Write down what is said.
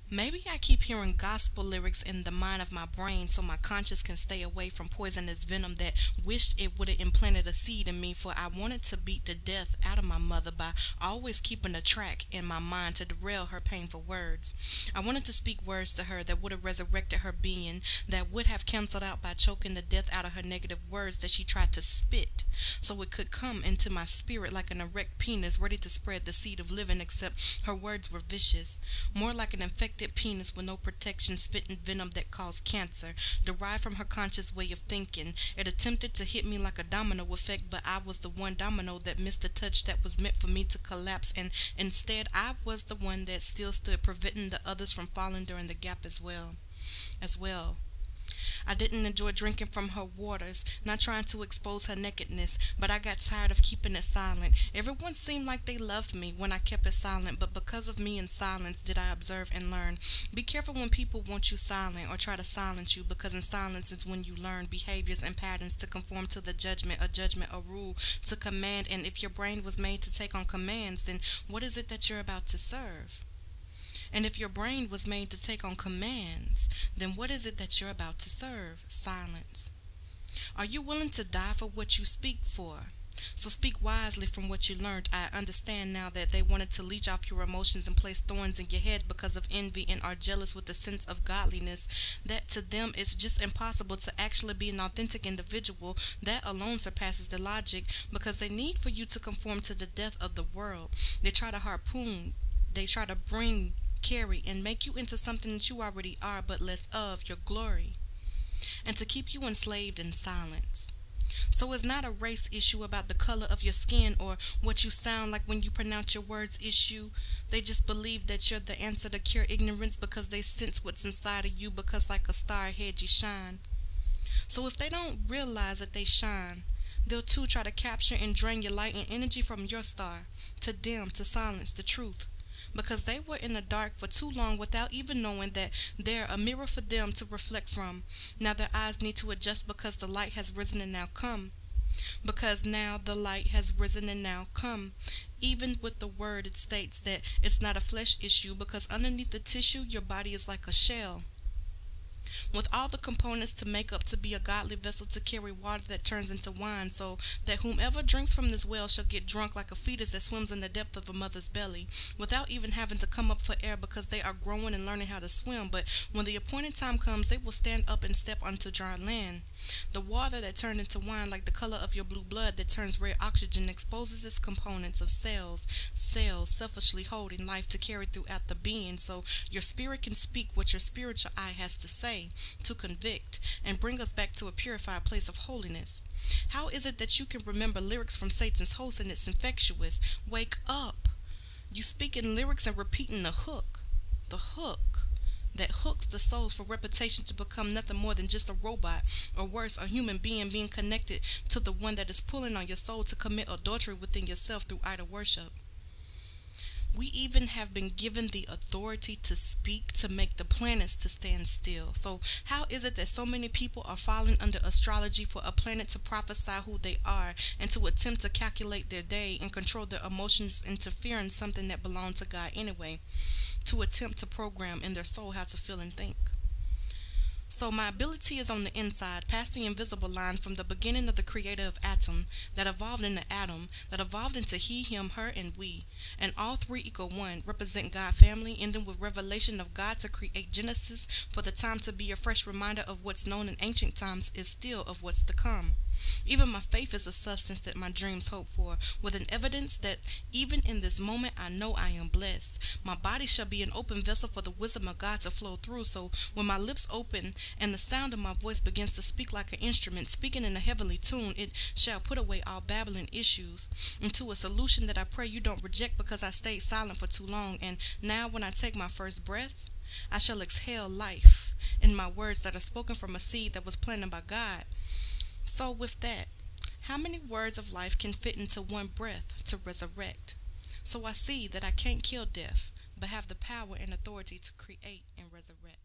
Maybe I keep hearing gospel lyrics in the mind of my brain so my conscience can stay away from poisonous venom that wished it would have implanted a seed in me, for I wanted to beat the death out of my mother by always keeping a track in my mind to derail her painful words. I wanted to speak words to her that would have resurrected her being, that would have canceled out by choking the death out of her negative words that she tried to spit, so it could come into my spirit like an erect penis ready to spread the seed of living, except her words were vicious, more like an infected penis with no protection, spitting venom that caused cancer, derived from her conscious way of thinking. It attempted to hit me like a domino effect, but I was the one domino that missed a touch that was meant for me to collapse, and instead I was the one that still stood, preventing the others from falling during the gap as well. I didn't enjoy drinking from her waters, not trying to expose her nakedness, but I got tired of keeping it silent. Everyone seemed like they loved me when I kept it silent, but because of me in silence did I observe and learn. Be careful when people want you silent or try to silence you, because in silence is when you learn behaviors and patterns to conform to the judgment, a rule to command. And if your brain was made to take on commands, then what is it that you're about to serve? And if your brain was made to take on commands, then what is it that you're about to serve? Silence. Are you willing to die for what you speak for? So speak wisely from what you learned. I understand now that they wanted to leech off your emotions and place thorns in your head because of envy, and are jealous with the sense of godliness. That to them it's just impossible to actually be an authentic individual. That alone surpasses the logic, because they need for you to conform to the death of the world. They try to harpoon, they try to bring, carry, and make you into something that you already are, but less of your glory, and to keep you enslaved in silence. So it's not a race issue about the color of your skin or what you sound like when you pronounce your words issue. They just believe that you're the answer to cure ignorance, because they sense what's inside of you, because like a star ahead you shine. So if they don't realize that they shine, they'll too try to capture and drain your light and energy from your star, to dim, to silence the truth, because they were in the dark for too long without even knowing that they're a mirror for them to reflect from. Now their eyes need to adjust, because the light has risen and now come. Because now the light has risen and now come. Even with the word, it states that it's not a flesh issue, because underneath the tissue your body is like a shell, with all the components to make up to be a godly vessel to carry water that turns into wine, so that whomever drinks from this well shall get drunk like a fetus that swims in the depth of a mother's belly, without even having to come up for air, because they are growing and learning how to swim. But when the appointed time comes, they will stand up and step onto dry land. The water that turned into wine, like the color of your blue blood that turns red oxygen, exposes its components of cells selfishly holding life to carry throughout the being, so your spirit can speak what your spiritual eye has to say, to convict and bring us back to a purified place of holiness. How is it that you can remember lyrics from Satan's host and it's infectious? Wake up! You speak in lyrics and repeating the hook that hooks the souls for repetition to become nothing more than just a robot, or worse, a human being connected to the one that is pulling on your soul to commit adultery within yourself through idol worship. We even have been given the authority to speak, to make the planets to stand still. So how is it that so many people are falling under astrology for a planet to prophesy who they are, and to attempt to calculate their day and control their emotions, interfering something that belonged to God anyway, to attempt to program in their soul how to feel and think? So my ability is on the inside, past the invisible line, from the beginning of the creator of atom, that evolved into atom, that evolved into he, him, her, and we. And all three equal one, represent God family, ending with revelation of God to create Genesis, for the time to be a fresh reminder of what's known in ancient times is still of what's to come. Even my faith is a substance that my dreams hope for, with an evidence that even in this moment I know I am blessed. My body shall be an open vessel for the wisdom of God to flow through, so when my lips open and the sound of my voice begins to speak like an instrument, speaking in a heavenly tune, it shall put away all babbling issues into a solution that I pray you don't reject, because I stayed silent for too long. And now when I take my first breath, I shall exhale life in my words that are spoken from a seed that was planted by God. So with that, how many words of life can fit into one breath to resurrect? So I see that I can't kill death, but have the power and authority to create and resurrect.